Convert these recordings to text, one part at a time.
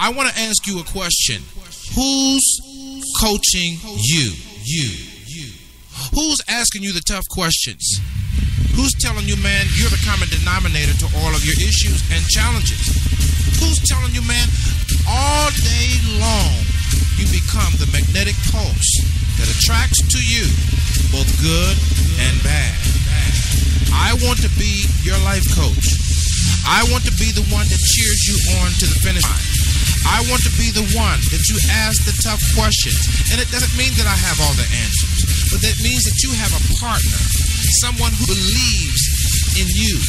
I want to ask you a question. Who's coaching you? Who's asking you the tough questions? Who's telling you, man, you're the common denominator to all of your issues and challenges? Who's telling you, man, all day long you become the magnetic pulse that attracts to you both good and bad? I want to be your life coach. I want to be the one that cheers you on to the finish line. I want to be the one that you ask the tough questions. And it doesn't mean that I have all the answers, but that means that you have a partner, someone who believes in you,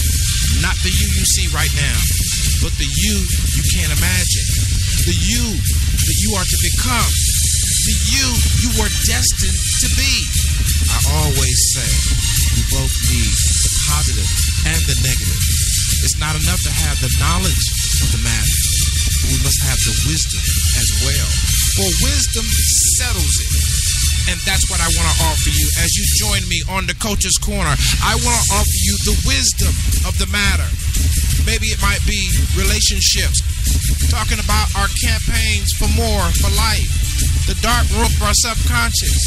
not the you see right now, but the you can't imagine, the you that you are to become, the you were destined to be. I always say we both need the positive and the negative. It's not enough to have the knowledge of the matter. We must have the wisdom as well. For wisdom settles it. And that's what I want to offer you as you join me on the Coach's Corner. I want to offer you the wisdom of the matter. Maybe it might be relationships, talking about our campaigns for more, for life, the dark room for our subconscious,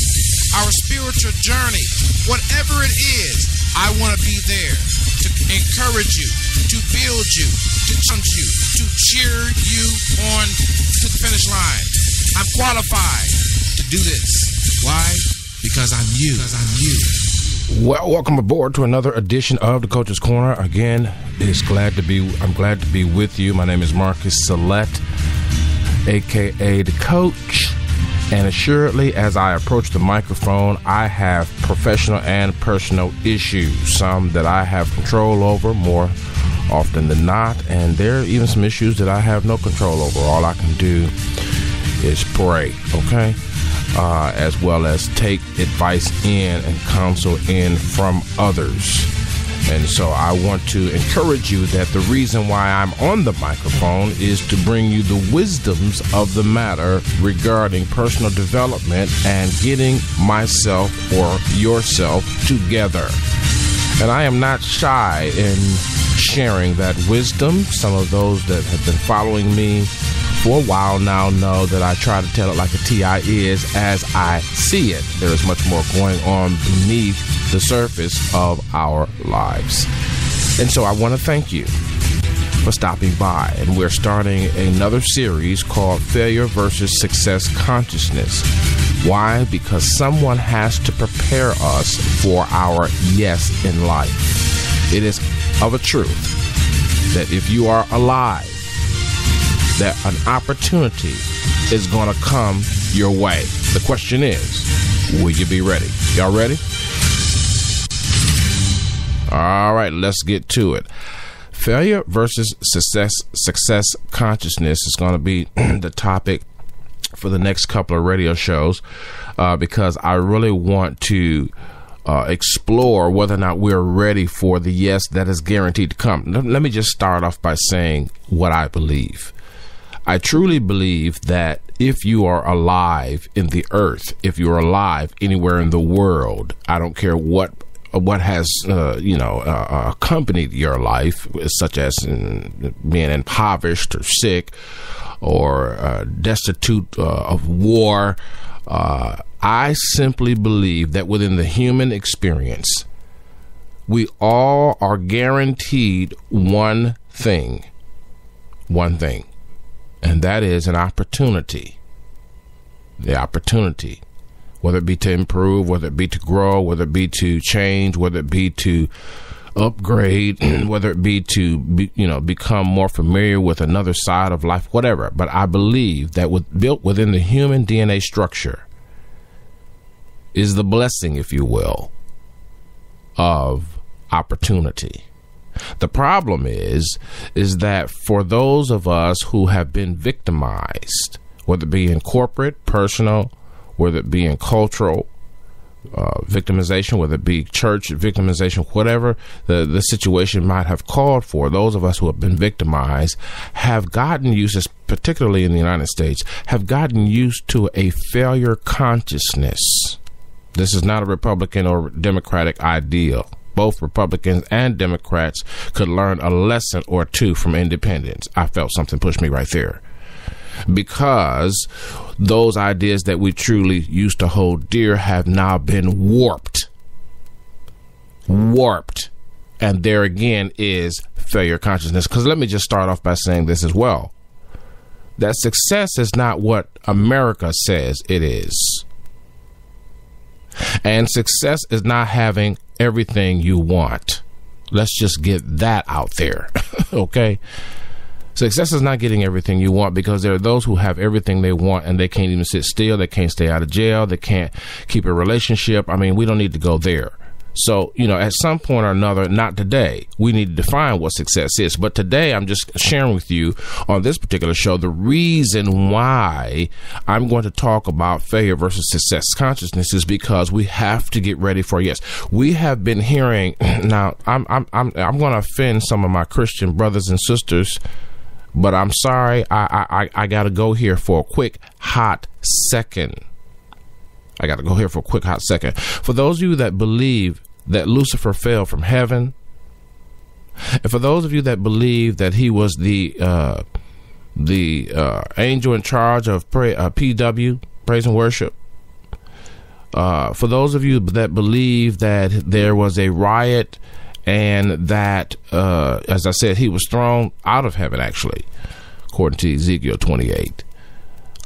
our spiritual journey, whatever it is. I want to be there to encourage you, to build you, to challenge you, to cheer you on to the finish line. I'm qualified to do this. Why? Because I'm you. Well, welcome aboard to another edition of the Coach's Corner. Again, I'm glad to be with you. My name is Marcus Salette, aka the Coach. And assuredly, as I approach the microphone, I have professional and personal issues, some that I have control over more often than not, and there are even some issues that I have no control over. All I can do is pray, okay? As well as take advice in and counsel in from others. And so I want to encourage you that the reason why I'm on the microphone is to bring you the wisdoms of the matter regarding personal development and getting myself or yourself together. And I am not shy in sharing that wisdom. Some of those that have been following me for a while now know that I try to tell it like a TI is as I see it. There is much more going on beneath the surface of our lives. And so I want to thank you for stopping by. And we're starting another series called Failure versus Success Consciousness. Why? Because someone has to prepare us for our yes in life. It is of a truth that if you are alive, that an opportunity is going to come your way. The question is, will you be ready? Y'all ready? All right, let's get to it. Failure versus success consciousness is going to be the topic for the next couple of radio shows because I really want to explore whether or not we're ready for the yes that is guaranteed to come. Let me just start off by saying what I believe. I truly believe that if you are alive in the earth, if you're alive anywhere in the world, I don't care what has accompanied your life, such as being impoverished or sick or destitute of war. I simply believe that within the human experience, we all are guaranteed one thing. And that is an opportunity. The opportunity, whether it be to improve, whether it be to grow, whether it be to change, whether it be to upgrade, whether it be to become more familiar with another side of life, whatever. But I believe that built within the human DNA structure is the blessing, if you will, of opportunity. The problem is that for those of us who have been victimized, whether it be in corporate, personal, whether it be in cultural victimization, whether it be church victimization, whatever the situation might have called for, those of us who have been victimized have gotten used, particularly in the United States, have gotten used to a failure consciousness. This is not a Republican or Democratic ideal. Both Republicans and Democrats could learn a lesson or two from independence. I felt something push me right there. because those ideas that we truly used to hold dear have now been warped. And there again is failure consciousness. Because let me just start off by saying this as well, that success is not what America says it is. And success is not having everything you want. Let's just get that out there. Okay? Success is not getting everything you want, because there are those who have everything they want and they can't even sit still. They can't stay out of jail. They can't keep a relationship. I mean, we don't need to go there. So, at some point or another, not today, we need to define what success is. But today, I'm just sharing with you on this particular show the reason why I'm going to talk about failure versus success consciousness is because we have to get ready for, yes, we have been hearing. Now, I'm going to offend some of my Christian brothers and sisters, but I'm sorry. I got to go here for a quick hot second. For those of you that believe that Lucifer fell from heaven, and for those of you that believe that he was the angel in charge of PW, praise and worship, for those of you that believe that there was a riot and that, as I said, he was thrown out of heaven, actually, according to Ezekiel 28.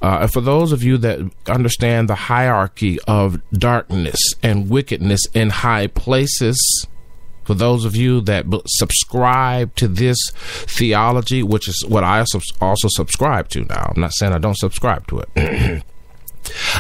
And for those of you that understand the hierarchy of darkness and wickedness in high places, for those of you that subscribe to this theology, which is what I also subscribe to now. I'm not saying I don't subscribe to it.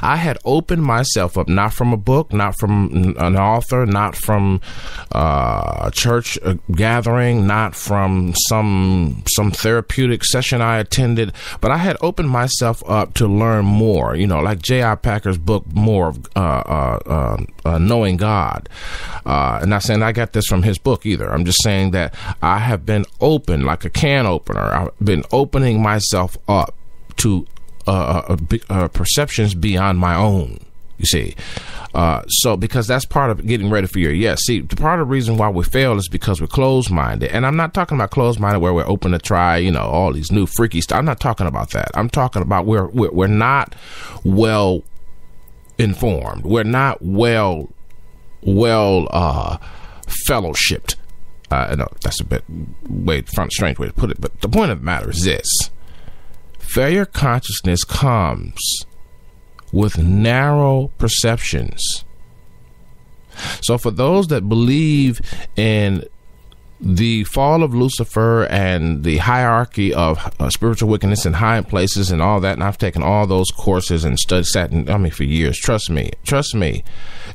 I had opened myself up, not from a book, not from an author, not from a church gathering, not from some therapeutic session I attended, but I had opened myself up to learn more, like J.I. Packer's book, more of Knowing God. And not saying I got this from his book either. I'm just saying that I have been open, like a can opener. I've been opening myself up to perceptions beyond my own, you see. So because that's part of getting ready for your yes. See, the part of the reason why we fail is because we're closed-minded. And I'm not talking about closed-minded where we're open to try, all these new freaky stuff. I'm not talking about that. I'm talking about we're not well informed. We're not well fellowshipped. No, that's a bit strange way to put it. But the point of the matter is this. Failure consciousness comes with narrow perceptions. So for those that believe in the fall of Lucifer and the hierarchy of spiritual wickedness in high places and all that, and I've taken all those courses and studied, for years. Trust me.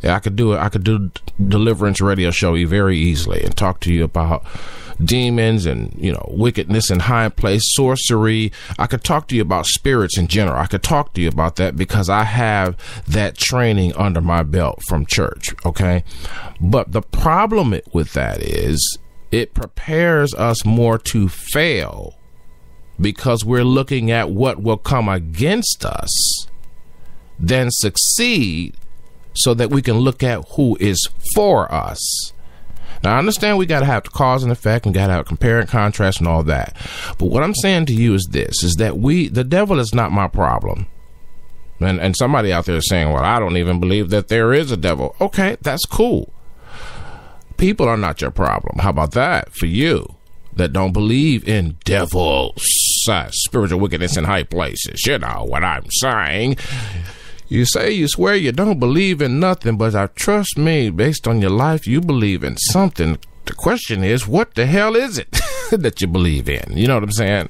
I could do deliverance radio show very easily and talk to you about demons and wickedness in high place, sorcery. I could talk to you about spirits in general. I could talk to you about that because I have that training under my belt from church. Okay, but the problem with that is it prepares us more to fail because we're looking at what will come against us than succeed, so that we can look at who is for us. Now, I understand we got to have the cause and effect and got to have compare and contrast and all that. But what I'm saying to you is this, is that the devil is not my problem. And somebody out there is saying, well, I don't even believe that there is a devil. Okay, that's cool. People are not your problem. How about that for you that don't believe in devils, spiritual wickedness in high places? You know what I'm saying? You say you swear you don't believe in nothing, but trust me, based on your life, you believe in something. The question is, what the hell is it that you believe in? You know what I'm saying?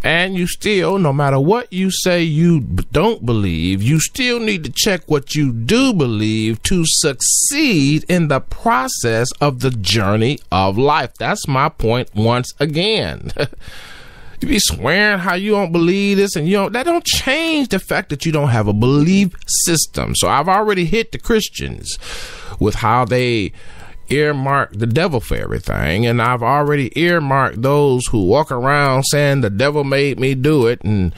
And you still, no matter what you say you don't believe, you still need to check what you do believe to succeed in the process of the journey of life. That's my point once again. You be swearing how you don't believe this and that don't change the fact that you don't have a belief system. So I've already hit the Christians with how they earmark the devil for everything, and I've already earmarked those who walk around saying the devil made me do it, and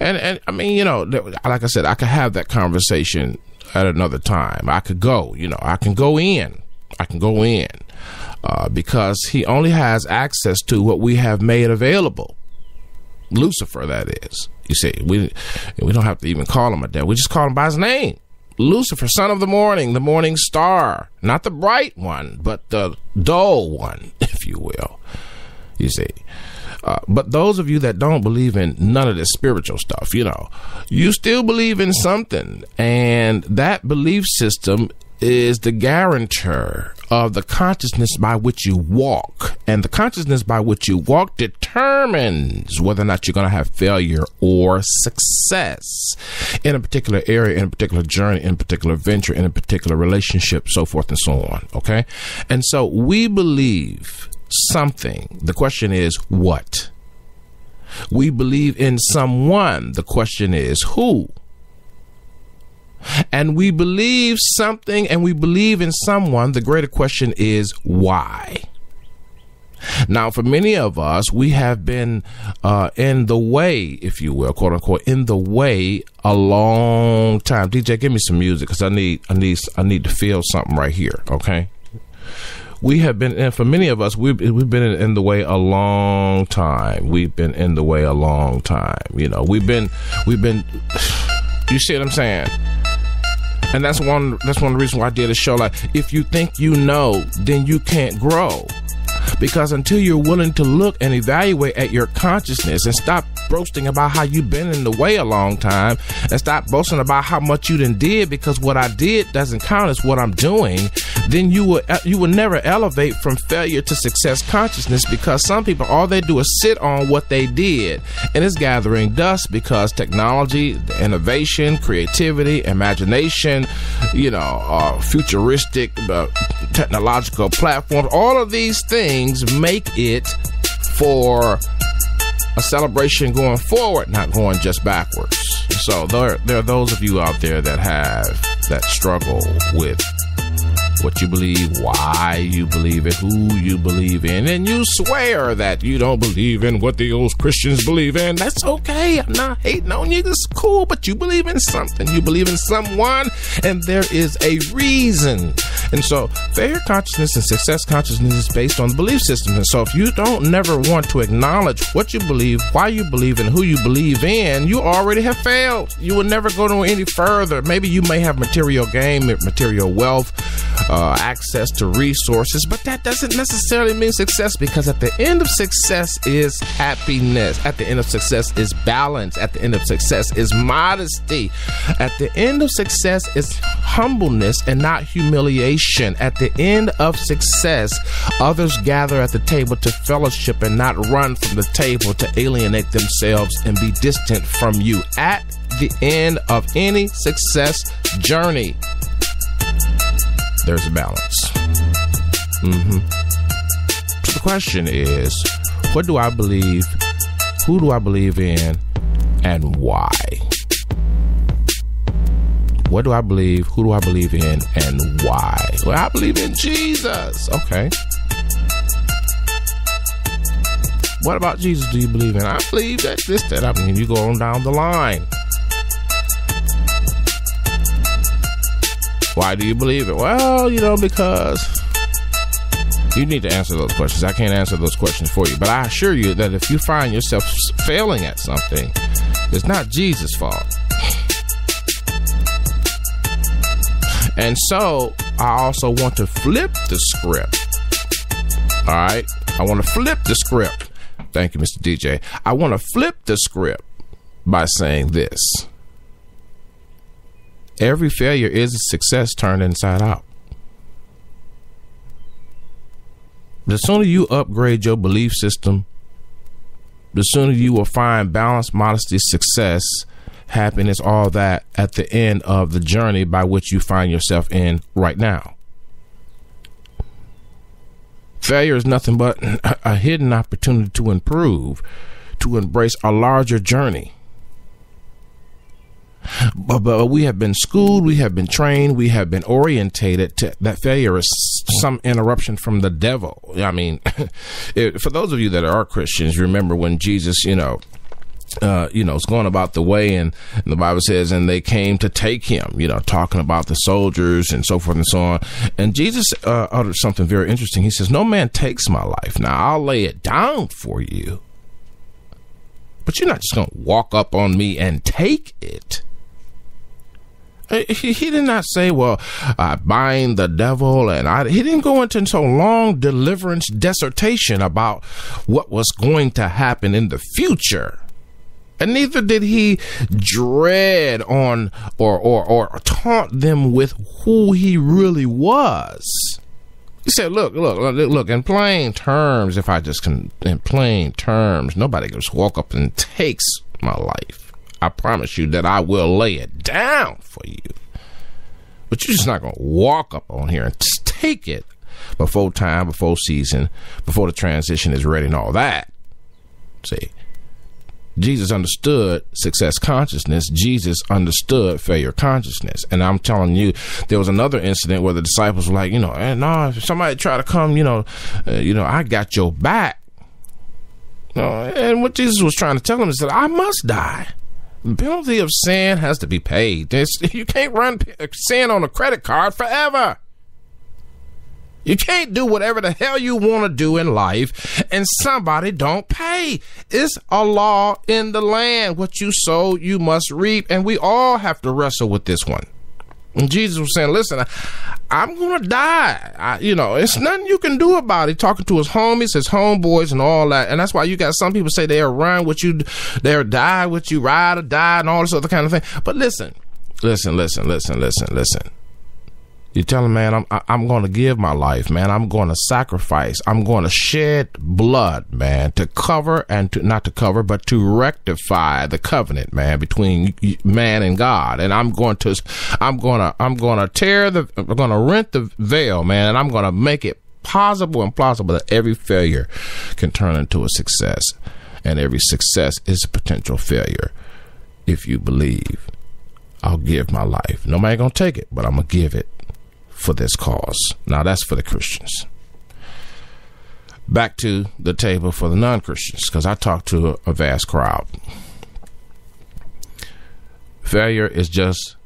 I mean, like I said, I could have that conversation at another time. I could go, I can go in because he only has access to what we have made available. Lucifer, that is. You see, we don't have to even call him a devil. We just call him by his name. Lucifer, son of the morning star. Not the bright one, but the dull one, if you will. You see. But those of you that don't believe in none of this spiritual stuff, you still believe in something. And that belief system is the guarantor of the consciousness by which you walk. And the consciousness by which you walk determines whether or not you're going to have failure or success in a particular area, in a particular journey, in a particular venture, in a particular relationship, so forth and so on. Okay. And so we believe something. The question is what? We believe in someone. The question is who? And we believe something and we believe in someone. The greater question is why? Now, for many of us, we have been in the way, if you will, quote unquote, in the way a long time. DJ, give me some music because I need to feel something right here. Okay. We have been, and for many of us, we've been in the way a long time. We've been in the way a long time. We've been. You see what I'm saying? And that's one of the reasons why I did a show like, if you think you know, then you can't grow. Because until you're willing to look and evaluate at your consciousness and stop boasting about how you've been in the way a long time and stop boasting about how much you done did, because what I did doesn't count as what I'm doing, then you will never elevate from failure to success consciousness, because some people, all they do is sit on what they did, and it's gathering dust because technology, innovation, creativity, imagination, futuristic technological platforms, all of these things make it for a celebration going forward, not going just backwards. So there are those of you out there that struggle with what you believe, why you believe it, who you believe in, and you swear that you don't believe in what the old Christians believe in. That's okay. I'm not hating on you. It's cool, but you believe in something. You believe in someone, and there is a reason. And so failure consciousness and success consciousness is based on belief systems. And so if you don't never want to acknowledge what you believe, why you believe, and who you believe in, you already have failed. You will never go any further. Maybe you may have material gain, material wealth, access to resources, but that doesn't necessarily mean success, because at the end of success is happiness. At the end of success is balance. At the end of success is modesty. At the end of success is humbleness and not humiliation. At the end of success, others gather at the table to fellowship and not run from the table to alienate themselves and be distant from you. At the end of any success journey, there's a balance. So the question is, what do I believe? Who do I believe in? And why? What do I believe? Who do I believe in? And why? Well, I believe in Jesus. Okay. What about Jesus do you believe in? I believe that that. I mean, you go on down the line. Why do you believe it? Well, because you need to answer those questions. I can't answer those questions for you. But I assure you that if you find yourself failing at something, it's not Jesus' fault. And so I also want to flip the script. All right? I want to flip the script. Thank you, Mr. DJ. I want to flip the script by saying this. Every failure is a success turned inside out. The sooner you upgrade your belief system, the sooner you will find balance, modesty, success, happiness, all that at the end of the journey by which you find yourself in right now. Failure is nothing but a hidden opportunity to improve, to embrace a larger journey. But we have been schooled, we have been trained, we have been orientated to that failure is some interruption from the devil. I mean, for those of you that are Christians, remember when Jesus, is going about the way, and the Bible says, and they came to take him, talking about the soldiers and so forth and so on. And Jesus uttered something very interesting. He says, no man takes my life. Now I'll lay it down for you, but but you're not just going to walk up on me and take it. He did not say, well, I bind the devil, and he didn't go into so long deliverance dissertation about what was going to happen in the future. And neither did he dread on or taunt them with who he really was. He said, look, in plain terms, if I just can, in plain terms, nobody can just walk up and takes my life. I promise you that I will lay it down for you. But you're just not going to walk up on here and just take it before time, before season, before the transition is ready and all that. See, Jesus understood success consciousness. Jesus understood failure consciousness. And I'm telling you, there was another incident where the disciples were like, no, if somebody try to come, I got your back. And what Jesus was trying to tell them is that I must die. The penalty of sin has to be paid. You can't run sin on a credit card forever. You can't do whatever the hell you want to do in life and somebody don't pay. It's a law in the land. What you sow, you must reap. And we all have to wrestle with this one. And Jesus was saying, listen, I'm going to die. It's nothing you can do about it. Talking to his homies, his homeboys and all that. And that's why you got some people say they'll run with you, they'll die with you, ride or die and all this other kind of thing. But listen. You tell him, man, I'm going to give my life, man. I'm going to sacrifice. I'm going to shed blood, man, to cover and not to cover, but to rectify the covenant, man, between man and God. And I'm going to rent the veil, man, and I'm going to make it possible and plausible that every failure can turn into a success, and every success is a potential failure. If you believe, I'll give my life. Nobody gonna take it, but I'm gonna give it for this cause. Now that's for the Christians. Back to the table for the non-Christians, because I talk to a vast crowd. Failure is just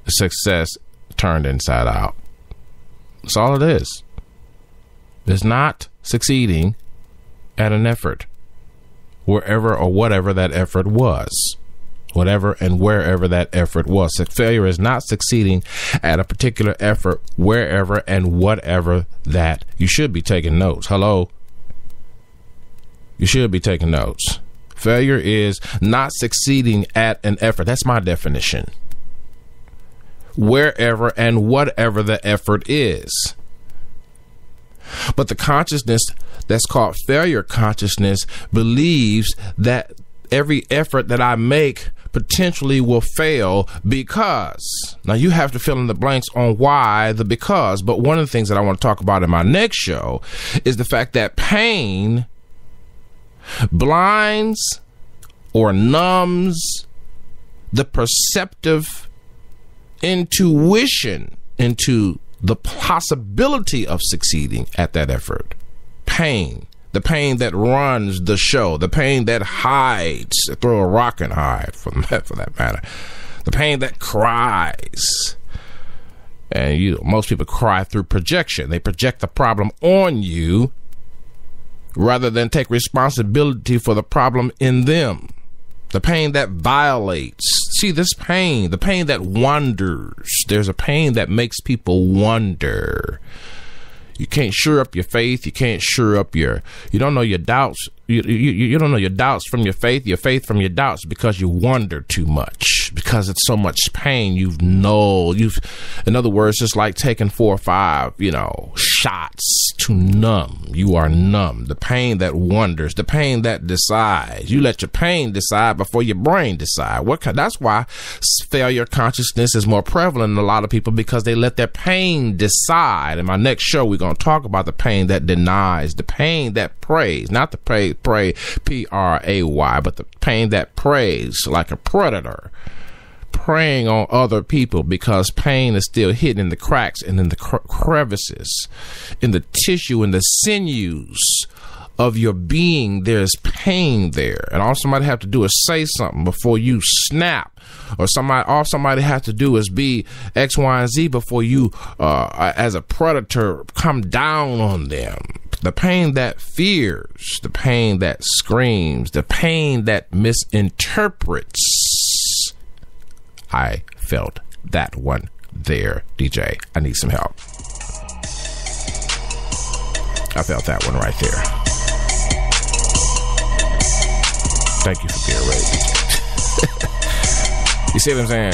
success turned inside out. That's all it is. It's not succeeding at an effort, wherever or whatever that effort was. Whatever and wherever that effort was. Failure is not succeeding at a particular effort, wherever and whatever that. You should be taking notes. Hello? You should be taking notes. Failure is not succeeding at an effort. That's my definition. Wherever and whatever the effort is. But the consciousness that's called failure consciousness believes that every effort that I make potentially will fail because. Now you have to fill in the blanks on why the because, but one of the things that I want to talk about in my next show is the fact that pain blinds or numbs the perceptive intuition into the possibility of succeeding at that effort. Pain. The pain that runs the show, the pain that hides, throw a rock and hide for that matter, the pain that cries. And most people cry through projection. They project the problem on you rather than take responsibility for the problem in them. The pain that violates. See, this pain, the pain that wanders. There's a pain that makes people wonder. You can't sure up your faith. You can't sure up you don't know your doubts. You don't know your doubts from your faith from your doubts, because you wonder too much, because it's so much pain. In other words, it's like taking 4 or 5, shots to numb. You are numb. The pain that wonders, the pain that decides. You let your pain decide before your brain decide. That's why failure consciousness is more prevalent in a lot of people, because they let their pain decide. In my next show, we're going to talk about the pain that denies, the pain that prays, not the pray, P-R-A-Y, but the pain that preys like a predator, preying on other people, because pain is still hidden in the cracks and in the crevices, in the tissue and the sinews of your being. There's pain there, and all somebody have to do is say something before you snap, or all somebody has to do is be X, Y, and Z before you, as a predator, come down on them. the pain that fears, the pain that screams, the pain that misinterprets. I felt that one there, DJ. I need some help. I felt that one right there. Thank you for being ready. You see what I'm saying?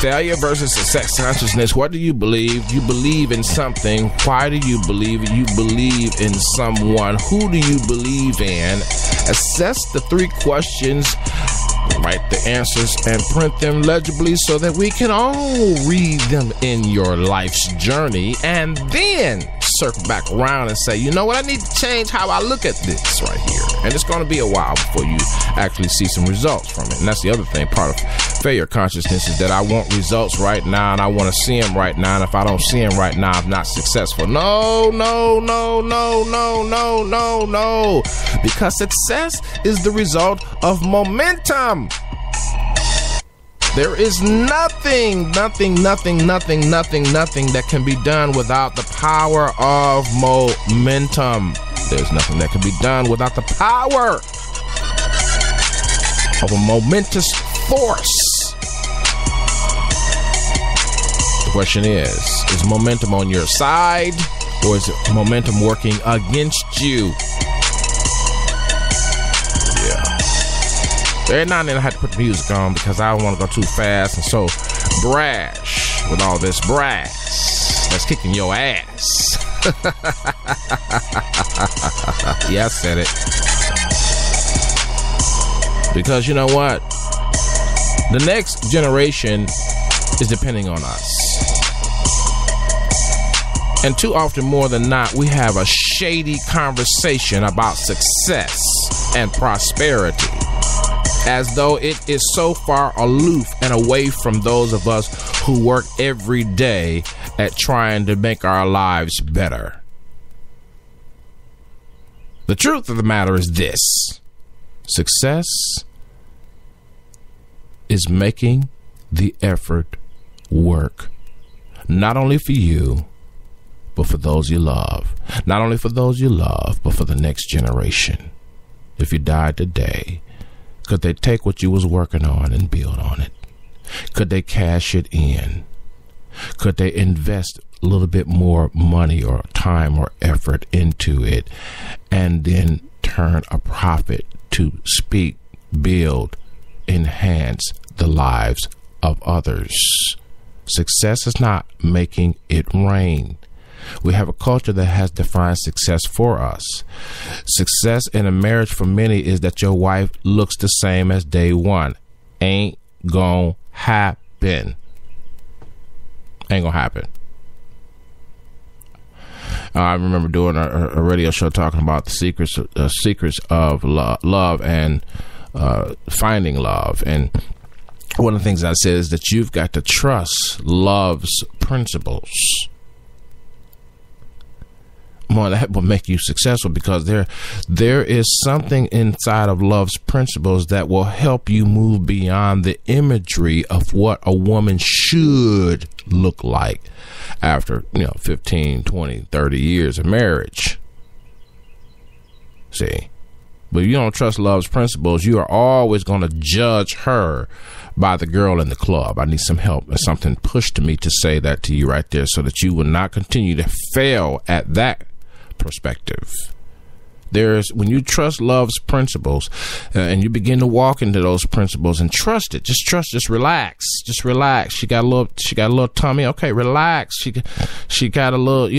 Failure versus success consciousness. What do you believe? You believe in something. Why do you believe it? You believe in someone. Who do you believe in? Assess the 3 questions. Write the answers and print them legibly so that we can all read them in your life's journey, and then circle back around and say, you know what, I need to change how I look at this right here. And it's going to be a while before you actually see some results from it. And that's the other thing. Part of failure consciousness is that I want results right now, and I want to see them right now. And if I don't see them right now, I'm not successful. No. Because success is the result of momentum. There is nothing that can be done without the power of momentum. There's nothing that can be done without the power of a momentous force. The question is momentum on your side, or is it momentum working against you? Every now and then I have to put the music on because I don't want to go too fast and so brash with all this brass that's kicking your ass. Yeah, I said it. Because you know what? The next generation is depending on us. And too often, more than not, we have a shady conversation about success and prosperity, as though it is so far aloof and away from those of us who work every day at trying to make our lives better. The truth of the matter is this: success is making the effort work, not only for you, but for those you love. Not only for those you love, but for the next generation. If you died today, could they take what you was working on and build on it? Could they cash it in? Could they invest a little bit more money or time or effort into it and then turn a profit to speak, build, enhance the lives of others? Success is not making it rain. We have a culture that has defined success for us. Success in a marriage for many is that your wife looks the same as day one. Ain't gonna happen. Ain't gonna happen. I remember doing a radio show talking about the secrets of love and finding love. And one of the things I said is that you've got to trust love's principles. More that will make you successful, because there is something inside of love's principles that will help you move beyond the imagery of what a woman should look like after 15, 20, 30 years of marriage. See, but if you don't trust love's principles, you are always going to judge her by the girl in the club. I need some help. There's something pushed to me to say that to you right there, so that you will not continue to fail at that perspective. When you trust love's principles and you begin to walk into those principles and trust it, just relax. She got a little tummy. Okay, relax. She got a little,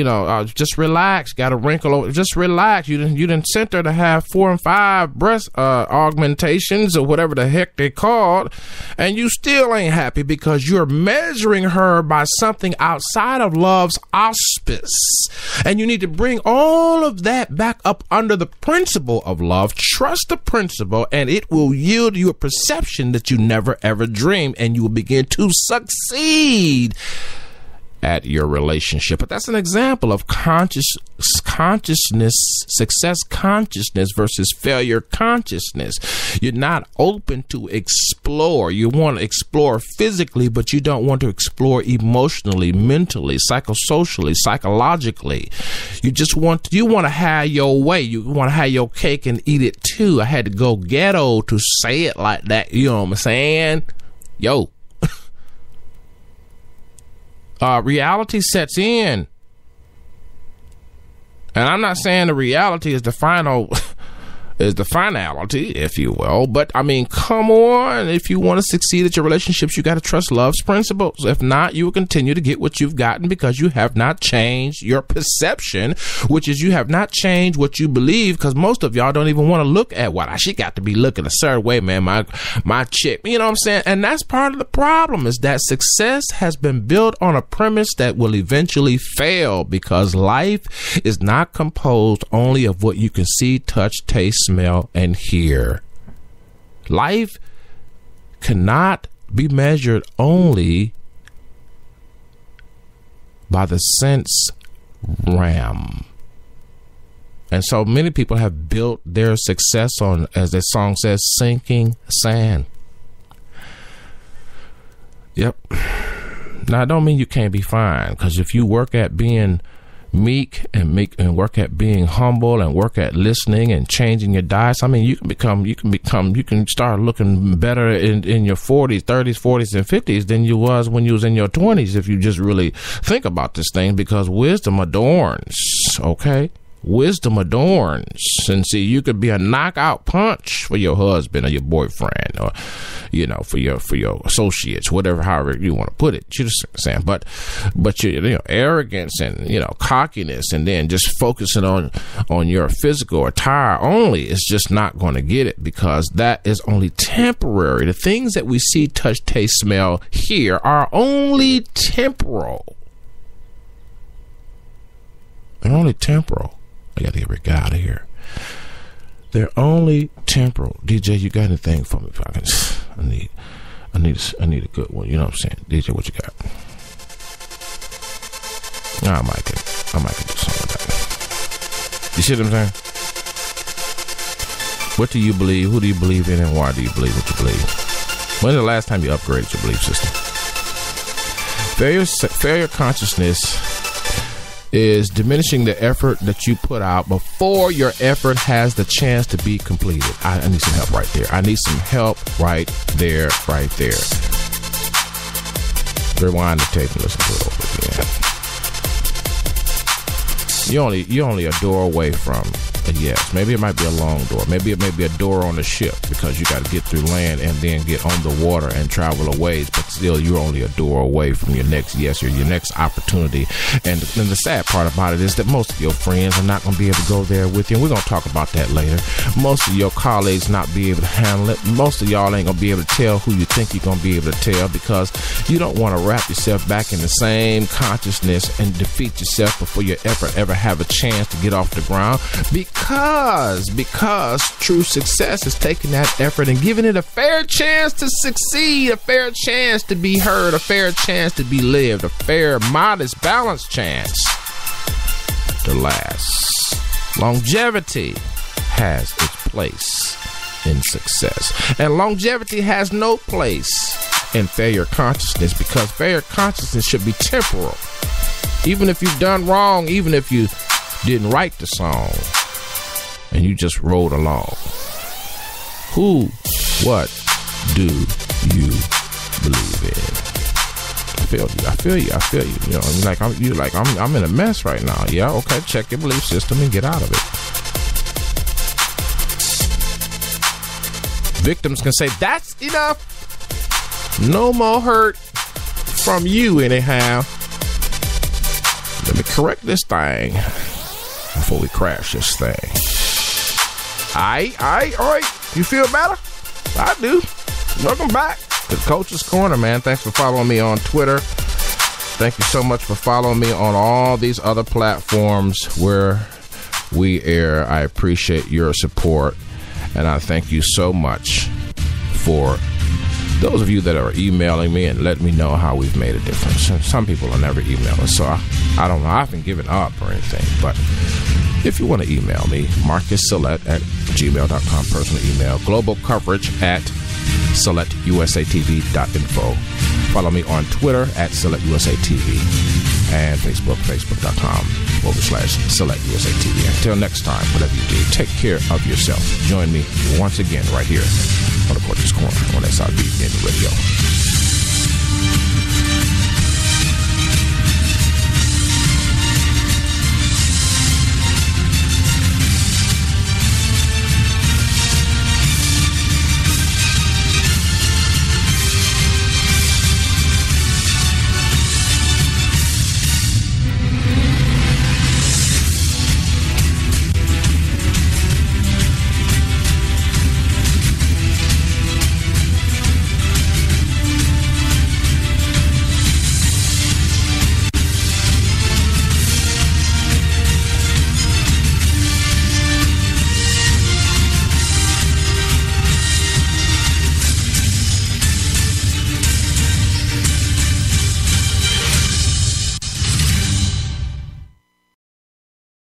just relax. Got a wrinkle over. Just relax. You didn't send her to have 4 and 5 breast augmentations or whatever the heck they called, and you still ain't happy because you're measuring her by something outside of love's auspice. And you need to bring all of that back up under the principle of love. Trust the principle, and it will yield you a perception that you never ever dreamed, and you will begin to succeed at your relationship. But that's an example of consciousness, success consciousness versus failure consciousness. You're not open to explore. You want to explore physically, but you don't want to explore emotionally, mentally, psychosocially, psychologically. You want to have your way. You want to have your cake and eat it too. I had to go ghetto to say it like that. You know what I'm saying? Yo. Reality sets in. And I'm not saying the reality is the final is the finality, if you will. But I mean, come on. If you want to succeed at your relationships, you got to trust love's principles. If not, you will continue to get what you've gotten because you have not changed your perception, which is you have not changed what you believe, because most of y'all don't even want to look at what she got to be looking a certain way, man. My chick, you know what I'm saying? And that's part of the problem, is that success has been built on a premise that will eventually fail, because life is not composed only of what you can see, touch, taste, smell, and hear. Life cannot be measured only by the sense realm. And so many people have built their success on, as the song says, sinking sand. Yep. Now, I don't mean you can't be fine, because if you work at being meek and work at being humble and work at listening and changing your diets, I mean, you can start looking better in your 40s, 30s, 40s, and 50s than you was when you was in your 20s, if you just really think about this thing, because wisdom adorns, okay? Wisdom adorns. And see, you could be a knockout punch for your husband or your boyfriend, or, you know, for your associates, whatever, however you want to put it. You just saying, but you know, arrogance and, you know, cockiness, and then just focusing on your physical attire only is just not going to get it, because that is only temporary. The things that we see, touch, taste, smell, hear are only temporal. They're only temporal. I gotta get Rick out of here. They're only temporal. DJ, you got anything for me? If I can, I need a good one. You know what I'm saying? DJ, what you got? I might can do something like that. You see what I'm saying? What do you believe? Who do you believe in, and why do you believe what you believe? When's the last time you upgraded your belief system? Failure consciousness is diminishing the effort that you put out before your effort has the chance to be completed. I need some help right there. I need some help right there. Rewind the tape and listen to it over again. You're only a door away from a yes. Maybe it might be a long door. Maybe it may be a door on the ship, because you got to get through land and then get on the water and travel a ways, but still you're only a door away from your next yes or your next opportunity. And the sad part about it is that most of your friends are not going to be able to go there with you, and we're going to talk about that later. Most of your colleagues not be able to handle it. Most of y'all ain't going to be able to tell who you think you're going to be able to tell, because you don't want to wrap yourself back in the same consciousness and defeat yourself before your effort ever have a chance to get off the ground, because true success is taking that effort and giving it a fair chance to succeed, a fair chance to be heard, a fair chance to be lived, a fair, modest, balanced chance to last. Longevity has its place in success, and longevity has no place in failure consciousness, because failure consciousness should be temporal. Even if you've done wrong, even if you didn't write the song and you just rode along, who, what do you believe in? I feel you. You know, I'm in a mess right now. Yeah, okay, check your belief system and get out of it. Victims can say, that's enough. No more hurt from you anyhow. Let me correct this thing before we crash this thing. All right. You feel better? I do. Welcome back to the Coach's Corner, man. Thanks for following me on Twitter. Thank you so much for following me on all these other platforms where we air. I appreciate your support, and I thank you so much for those of you that are emailing me and let me know how we've made a difference. And some people will never email us, so I don't know. I haven't given up or anything, but if you want to email me, marcussalette@gmail.com, personal email, global coverage at SelectUSATV.info. Follow me on Twitter at SelectUSATV and Facebook, facebook.com/SelectUSATV. Until next time, whatever you do, take care of yourself. Join me once again right here on the Coach's Corner on SIBN Radio.